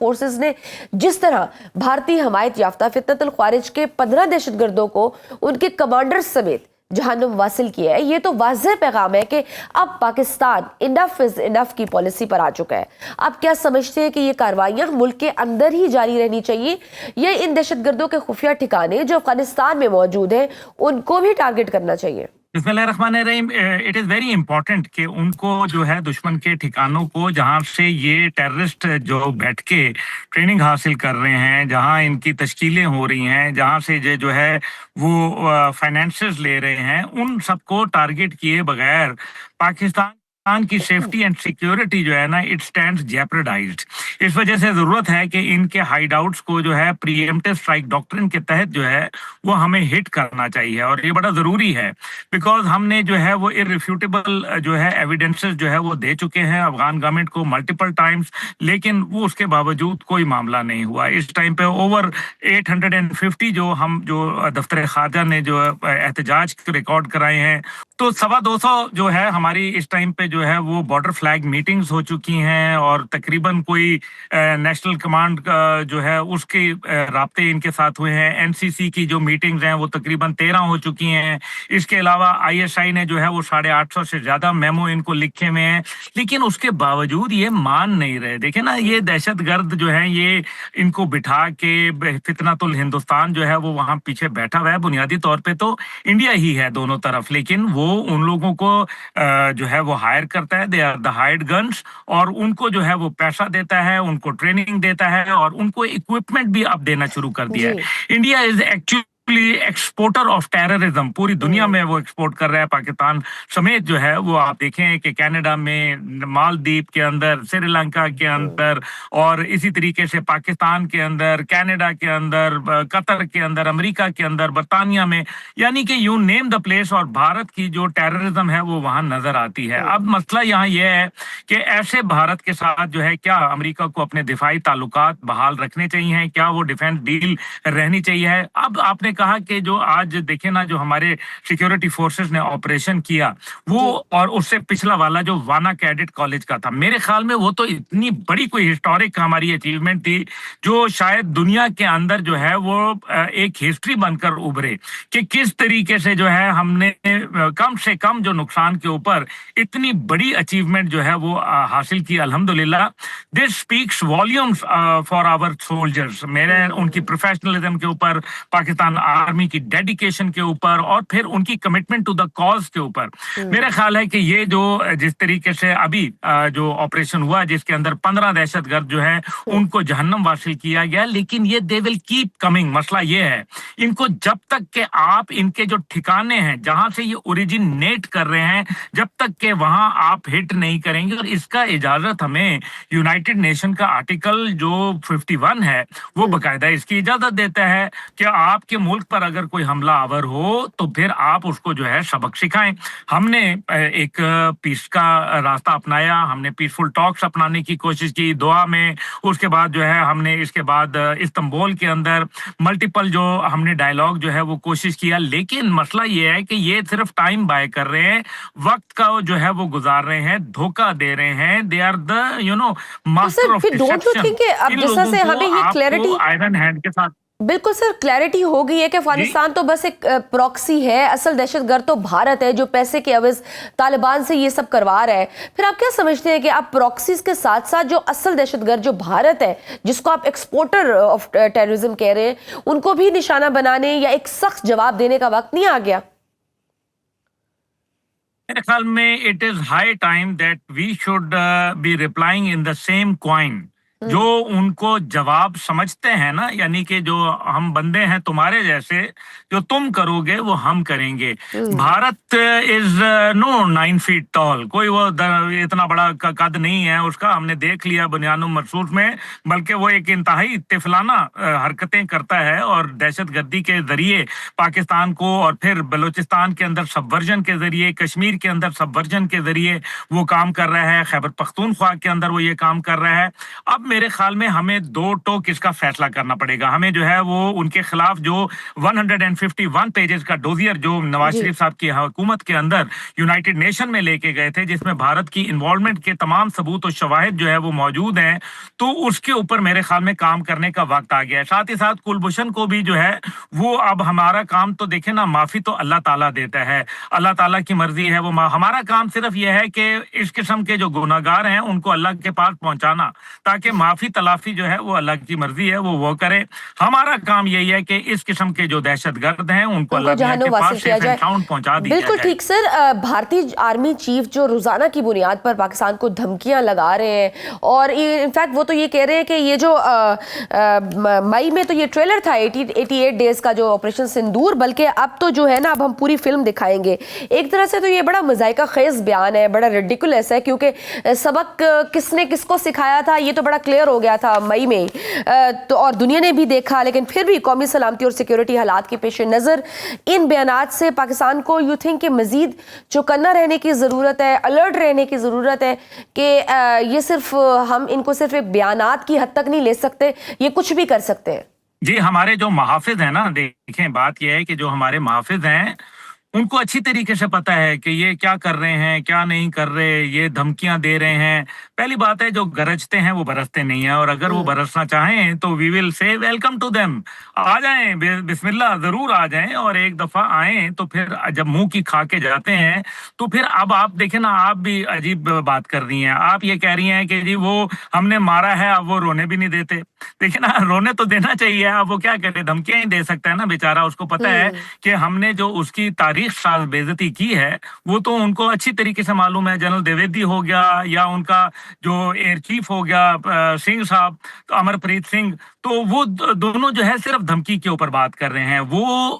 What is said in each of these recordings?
Forces نے جس طرح بھارتی حمایت یافتہ فتنۃ الخوارج کے 15 دہشت گردوں کو ان کے کمانڈر سمیت جہنم واصل کیا ہے، یہ تو واضح پیغام ہے کہ اب پاکستان انف از انف کی پالیسی پر آ چکا ہے۔ آپ کیا سمجھتے ہیں کہ یہ کارروائیاں ملک کے اندر ہی جاری رہنی چاہیے یا ان دہشت گردوں کے خفیہ ٹھکانے جو افغانستان میں موجود ہیں ان کو بھی ٹارگٹ کرنا چاہیے؟ بسم اللہ الرحمن الرحیم۔ اٹ از ویری امپورٹنٹ کہ ان کو جو ہے دشمن کے ٹھکانوں کو جہاں سے یہ ٹیررسٹ جو بیٹھ کے ٹریننگ حاصل کر رہے ہیں، جہاں ان کی تشکیلیں ہو رہی ہیں، جہاں سے یہ جو ہے وہ فائنینسز لے رہے ہیں، ان سب کو ٹارگٹ کیے بغیر پاکستان کی سیفٹی اینڈ سیکیورٹی جو ہے نا اٹ سٹینڈز جیپرڈائزڈ۔ اس وجہ سے ضرورت ہے کہ ان کے ہائیڈ آؤٹس کو جو ہے پری ایمپٹیو اسٹرائک ڈاکٹرن کے تحت جو ہے وہ ہمیں ہٹ کرنا چاہیے، اور یہ بڑا ضروری ہے بیکاز ہم نے جو ہے وہ irrefutable جو ہے ایویڈنسز جو ہے وہ دے چکے ہیں افغان گورنمنٹ کو ملٹیپل ٹائمز، لیکن وہ اس کے باوجود کوئی معاملہ نہیں ہوا۔ اس ٹائم پہ اوور 850 جو دفتر خارجہ نے جو احتجاج ریکارڈ کرائے ہیں، تو 250 جو ہے ہماری اس ٹائم پہ جو ہے وہ بارڈر فلیگ میٹنگز ہو چکی ہیں، اور تقریباً کوئی نیشنل کمانڈ جو ہے اس کے رابطے ان کے ساتھ ہوئے ہیں۔ NCC کی جو میٹنگز ہیں وہ تقریباً 13 ہو چکی ہیں۔ اس کے علاوہ ISI نے جو ہے وہ 850 سے زیادہ میمو ان کو لکھے ہوئے ہیں، لیکن اس کے باوجود یہ مان نہیں رہے۔ دیکھیں نا، یہ دہشت گرد جو ہیں یہ ان کو بٹھا کے فتنۃ الہندوستان جو ہے وہ وہاں پیچھے بیٹھا ہوا ہے۔ بنیادی طور پہ تو انڈیا ہی ہے دونوں طرف، لیکن وہ ان لوگوں کو جو ہے وہ ہائر کرتا ہے، they are the hired guns, اور ان کو جو ہے وہ پیسہ دیتا ہے، ان کو ٹریننگ دیتا ہے، اور ان کو اکوپمنٹ بھی اب دینا شروع کر دیا ہے۔ India is actually exporter of terrorism, پوری دنیا میں وہ ایکسپورٹ کر رہا ہے، پاکستان سمیت جو ہے وہ آپ دیکھیں کہ کینیڈا میں، مالدیپ کے اندر، سری لنکا کے اندر، اور اسی طریقے سے پاکستان کے اندر، کینیڈا کے اندر، قطر کے اندر، امریکہ کے اندر، برطانیہ میں، یعنی کہ یو نیم دا پلیس، اور بھارت کی جو ٹیررزم ہے وہ وہاں نظر آتی ہے۔ اب مسئلہ یہاں یہ ہے کہ ایسے بھارت کے ساتھ جو ہے کیا امریکہ کو اپنے دفاعی تعلقات بحال رکھنے چاہیے، کیا وہ ڈیفینس ڈیل رہنی چاہیے۔ اب آپ نے کہا کہ جو آج دیکھیں نا جو ہمارے سیکیورٹی فورسز نے آپریشن کیا وہ، اور اس سے پچھلا والا جو وانا کیڈٹ کالج کا تھا، میرے خیال میں وہ تو اتنی بڑی کوئی ہسٹورک ہماری اچیومنٹ تھی جو شاید دنیا کے اندر جو ہے وہ ایک ہسٹری بن کر ابھرے کہ کس طریقے سے جو ہے ہم نے کم سے کم جو نقصان کے اوپر اتنی بڑی اچیومنٹ جو ہے وہ حاصل کی۔ الحمدللہ دس speaks volumes for our soldiers, میرے ان کی پروفیشنلزم کے اوپر، پاکستان آرمی کی ڈیڈیکیشن کے اوپر، اور پھر ان کی کمٹمنٹ ٹو دا کاز کے اوپر۔ میرا خیال ہے کہ یہ جو جس طریقے سے ابھی جو آپریشن ہوا جس کے اندر 15 دہشت گرد جو ہے ان کو جہنم واصل کیا گیا، لیکن یہ دے ول کیپ کمنگ۔ مسئلہ یہ ہے ان کو جب تک کہ آپ ان کے جو ٹھکانے ہیں جہاں سے یہ اوریجنیٹ کر رہے ہیں، جب تک کہ وہاں آپ ہٹ نہیں کریں گے، اور اس کا اجازت ہمیں یونائٹڈ نیشن کا آرٹیکل جو 51 ہے وہ باقاعدہ اس کی اجازت دیتا ہے کہ آپ کے ملک پر اگر کوئی حملہ آور ہو تو پھر آپ اس کو جو ہے سبق سکھائیں۔ ہم نے ایک پیس کا راستہ اپنایا، ہم نے پیسفل ٹاکس اپنانے کی کوشش کی دعا میں، اس کے بعد جو ہے ہم نے اس کے بعد استنبول کے اندر ملٹیپل جو ہم نے ڈائلاگ جو ہے وہ کوشش کیا، لیکن مسئلہ یہ ہے کہ یہ صرف ٹائم بائی کر رہے ہیں، وقت کا جو ہے وہ گزار رہے ہیں، دھوکہ دے رے ہیں۔ They are the master of iron hand کے ساتھ۔ بالکل سر، کلیئرٹی ہو گئی ہے کہ افغانستان تو بس ایک پروکسی ہے، اصل دہشت گرد تو بھارت ہے جو پیسے کے عوض طالبان سے یہ سب کروا رہا ہے۔ پھر آپ کیا سمجھتے ہیں کہ آپ پروکسیز کے ساتھ ساتھ جو اصل دہشت گرد جو بھارت ہے، جس کو آپ ایکسپورٹر آف ٹیررزم کہہ رہے ہیں، ان کو بھی نشانہ بنانے یا ایک سخت جواب دینے کا وقت نہیں آ گیا؟ میرے خیال میں it is high time that we should be replying in the same coin. جو ان کو جواب سمجھتے ہیں نا، یعنی کہ جو ہم بندے ہیں تمہارے جیسے، جو تم کرو گے وہ ہم کریں گے۔ بھارت از نو 9 feet tall، کوئی وہ اتنا بڑا قد نہیں ہے اس کا، ہم نے دیکھ لیا بنیان مرصوص میں، بلکہ وہ ایک انتہائی طفلانہ حرکتیں کرتا ہے، اور دہشت گردی کے ذریعے پاکستان کو، اور پھر بلوچستان کے اندر سب ورژن کے ذریعے، کشمیر کے اندر سب ورژن کے ذریعے وہ کام کر رہا ہے، خیبر پختونخوا کے اندر وہ یہ کام کر رہا ہے۔ اب मेरे ख्याल में हमें दो टोक इसका फैसला करना पड़ेगा। हमें जो है वो उनके खिलाफ जो 151 पेजेस का डोजियर जो नवाज जी। शरीफ साहब की हुकूमत के अंदर यूनाइटेड नेशन में लेके गए थे, जिसमें भारत की इन्वॉल्वमेंट के तमाम सबूत और शवाहिद जो है वो मौजूद हैं, तो उसके ऊपर मेरे ख्याल में काम करने का वक्त आ गया है। साथ ही साथ कुलभूषण को भी जो है वो, अब हमारा काम तो देखे ना, माफी तो अल्लाह ताला देता है, अल्लाह ताला की मर्जी है वो। हमारा काम सिर्फ यह है कि इस किस्म के जो गुनाहगार हैं उनको अल्लाह के पास पहुंचाना, ताकि माफी तलाफी जो है वो अल्लाह की मर्जी है वो करे। हमारा काम यही है कि इस किस्म के जो दहशतगर्द हैं उनको अल्लाह के जहानुम पास वासिल किया सेफ एंड जाए। साउंड पहुंचा दिया बिल्कुल जाए। ठीक सर। भारतीय आर्मी चीफ जो रोजाना की बुनियाद पर पाकिस्तान को धमकियां लगा रहे हैं, और इनफैक्ट वो तो ये कह रहे हैं कि ये जो मई में तो ये ट्रेलर था 88 डेज का जो ऑपरेशन सिंदूर, बल्कि अब तो जो है ना, अब हम पूरी फिल्म दिखाएंगे। एक तरह से तो ये बड़ा मजाइका खेज बयान है, बड़ा रिडिकुलस है, क्योंकि सबक किसने किसको सिखाया था ये तो बड़ा क्लियर हो गया था मई में ही, तो और दुनिया ने भी देखा। लेकिन फिर भी कौमी सलामती और सिक्योरिटी हालात के पेश नज़र इन बयानात से पाकिस्तान को यू थिंक कि मजीद चौकन्ना रहने की ज़रूरत है, अलर्ट रहने की ज़रूरत है कि ये सिर्फ हम इनको सिर्फ एक बयानात की हद तक नहीं ले सकते, ये कुछ भी कर सकते हैं। जी, हमारे जो मुहाफिज हैं ना, देखें बात यह है कि जो हमारे मुहाफिज हैं उनको अच्छी तरीके से पता है कि ये क्या कर रहे हैं, क्या नहीं कर रहे, ये धमकियां दे रहे हैं। पहली बात है, जो गरजते हैं वो बरसते नहीं है, और अगर वो बरसना चाहें तो we will say welcome to them, आ जाएं, बिस्मिल्लाह, जरूर आ जाएं। और एक दफा आए तो फिर जब मुंह की खा के जाते हैं तो फिर अब आप देखें ना, आप भी अजीब बात कर रही हैं। आप ये कह रही हैं कि जी वो हमने मारा है, अब वो रोने भी नहीं देते। देखिए ना, रोने तो देना चाहिए, अब वो क्या करे, धमकियां ही दे सकता है ना बेचारा। उसको पता है कि हमने जो उसकी तारीख साल बेइज्जती की है वो तो उनको अच्छी तरीके से मालूम है। जनरल द्विवेदी हो गया या उनका जो एयर चीफ हो गया सिंह साहब, तो अमरप्रीत सिंह, तो वो दोनों जो है सिर्फ धमकी के ऊपर बात कर रहे हैं, वो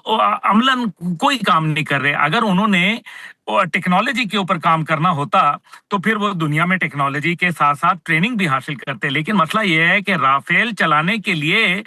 अमलन कोई काम नहीं कर रहे। अगर उन्होंने टेक्नोलॉजी के ऊपर काम करना होता तो फिर वो दुनिया में टेक्नोलॉजी के साथ साथ ट्रेनिंग भी हासिल करते। लेकिन मसला ये है कि राफेल चलाने के लिए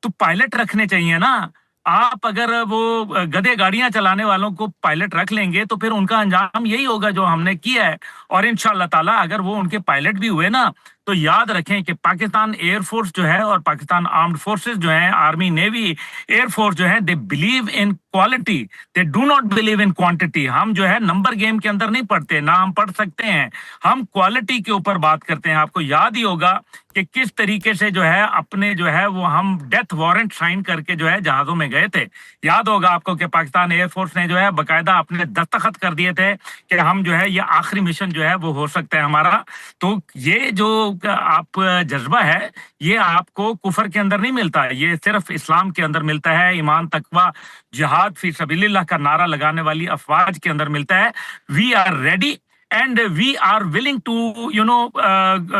तो पायलट रखने चाहिए ना। आप अगर वो गधे गाड़ियां चलाने वालों को पायलट रख लेंगे तो फिर उनका अंजाम यही होगा जो हमने किया है। और इंशाअल्लाह ताला अगर वो उनके पायलट भी हुए ना, तो याद रखें कि पाकिस्तान एयरफोर्स जो है और पाकिस्तान आर्म्ड फोर्सेस जो है, आर्मी, नेवी, एयरफोर्स जो है, they believe in quality, they do not believe in quantity. हम जो है नंबर गेम के अंदर नहीं पढ़ते, ना हम पढ़ सकते हैं, हम क्वालिटी के ऊपर बात करते हैं। आपको याद ही होगा कि किस तरीके से जो है अपने जो है वो हम डेथ वारंट साइन करके जो है जहाजों में गए थे। याद होगा आपको कि पाकिस्तान एयरफोर्स ने जो है बकायदा अपने दस्तखत कर दिए थे कि हम जो है ये आखिरी मिशन जो है वो हो सकता है हमारा। तो ये जो आप जज्बा है ये आपको कुफर के अंदर नहीं मिलता, ये सिर्फ इस्लाम के अंदर मिलता है, ईमान, तकवा, जिहाद फी सबीलिल्लाह का नारा लगाने वाली अफवाज के अंदर मिलता है। We are ready and we are willing to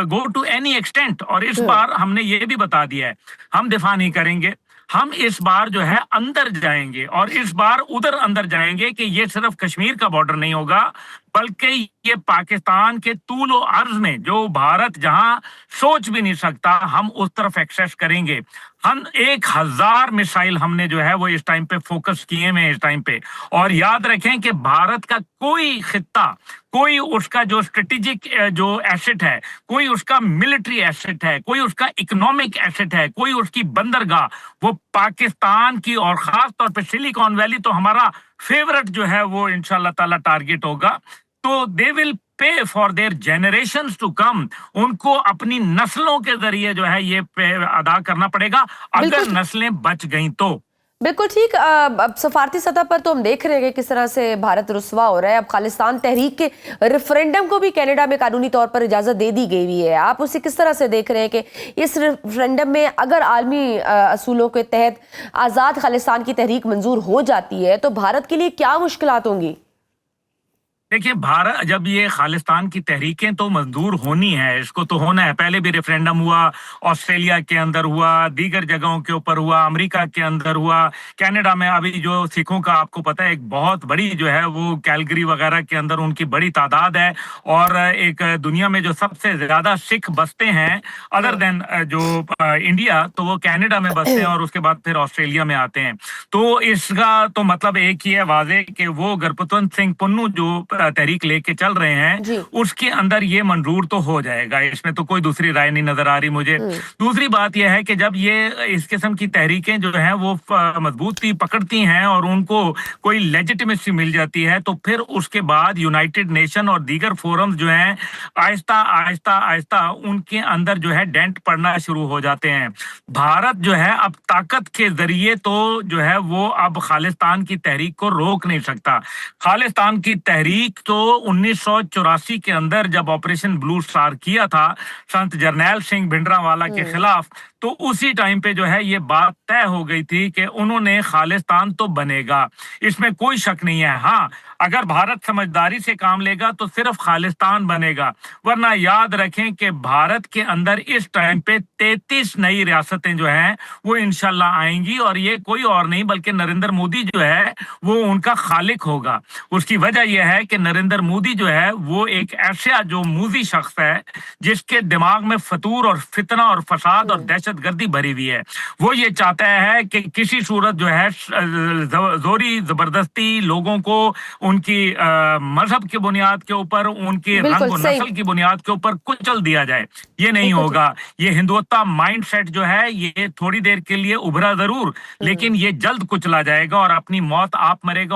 go to any extent. और इस बार हमने ये भी बता दिया है, हम दिफा नहीं करेंगे, हम इस बार जो है अंदर जाएंगे, और इस बार उधर अंदर जाएंगे कि ये सिर्फ कश्मीर का बॉर्डर नहीं होगा, बल्कि ये पाकिस्तान के तूल और अर्ज में जो भारत जहां सोच भी नहीं सकता, हम उस तरफ एक्सेस करेंगे। हम 1000 मिसाइल हमने जो है वो इस टाइम पे फोकस किए हैं इस टाइम पे। और याद रखें कि भारत का कोई खित्ता, कोई उसका जो स्ट्रेटेजिक जो एसेट है, कोई उसका मिलिट्री एसेट है, कोई उसका इकोनॉमिक एसेट है, कोई उसकी बंदरगाह, वो पाकिस्तान की, और खास तौर पे सिलिकॉन वैली तो हमारा फेवरेट जो है वो इंशाल्लाह ताला टारगेट होगा। तो they will pay for their generations to come, उनको अपनी नस्लों के जरिए जो है ये पे अदा करना पड़ेगा, अगर नस्लें बच गई तो। बिल्कुल ठीक। अब सफारती सतह पर तो हम देख रहे हैं कि किस तरह से भारत रुस्वा हो रहा है। अब खालिस्तान तहरीक के रेफरेंडम को भी कनाडा में कानूनी तौर पर इजाज़त दे दी गई हुई है। आप उसे किस तरह से देख रहे हैं कि इस रेफरेंडम में अगर आलमी असूलों के तहत आज़ाद खालिस्तान की तहरीक मंजूर हो जाती है तो भारत के लिए क्या मुश्किलात होंगी? देखिए, भारत जब ये खालिस्तान की तहरीकें तो मंजूर होनी है, इसको तो होना है। पहले भी रेफरेंडम हुआ, ऑस्ट्रेलिया के अंदर हुआ, दीगर जगहों के ऊपर हुआ, अमेरिका के अंदर हुआ, कनाडा में अभी जो सिखों का आपको पता है एक बहुत बड़ी जो है वो कैलगरी वगैरह के अंदर उनकी बड़ी तादाद है। और एक दुनिया में जो सबसे ज्यादा सिख बसते हैं अदर देन जो इंडिया, तो वो कनाडा में बसते हैं और उसके बाद फिर ऑस्ट्रेलिया में आते हैं। तो इसका तो मतलब एक ही है वाजे कि वो गुरपतवंत सिंह पन्नू जो तहरीक लेके चल रहे हैं जी। उसके अंदर ये मंजूर तो हो जाएगा, इसमें तो कोई दूसरी राय नहीं नजर आ रही मुझे। दूसरी बात यह है कि जब ये इस किस्म की तहरीकें जो हैं वो मजबूती पकड़ती हैं और उनको कोई लेजिटिमेसी मिल जाती है, तो फिर उसके बाद यूनाइटेड नेशन और दीगर फोरम्स जो हैं आहिस्ता आहिस्ता आहिस्ता उनके अंदर जो है डेंट पड़ना शुरू हो जाते हैं। भारत जो है अब ताकत के जरिए तो जो है वो अब खालिस्तान की तहरीक को रोक नहीं सकता। खालिस्तान की तहरीक तो 1984 के अंदर जब ऑपरेशन ब्लू स्टार किया था संत जरनैल सिंह भिंडरांवाला के खिलाफ, तो उसी टाइम पे जो है ये बात तय हो गई थी कि उन्होंने खालिस्तान तो बनेगा, इसमें कोई शक नहीं है। हाँ, अगर भारत समझदारी से काम लेगा तो सिर्फ खालिस्तान बनेगा, वरना याद रखें कि भारत के अंदर इस टाइम पे 33 नई रियासतें जो हैं वो इंशाल्लाह आएंगी और ये कोई और नहीं बल्कि नरेंद्र मोदी जो है वो उनका खालिक होगा। उसकी वजह यह है कि नरेंद्र मोदी जो है वो एक ऐसा जो मूजी शख्स है जिसके दिमाग में फतूर और फितना और फसाद और दहशतगर्दी भरी हुई है। वो ये चाहता है कि किसी सूरत जो है जोरी जबरदस्ती लोगों को उनकी मजहब की बुनियाद के ऊपर, उनकी रंग और नस्ल की बुनियाद के ऊपर कुचल दिया जाए। ये नहीं होगा। ये हिंदुत्व माइंडसेट जो है ये थोड़ी देर के लिए उभरा जरूर, लेकिन ये जल्द कुचला जाएगा और अपनी मौत आप मरेगा।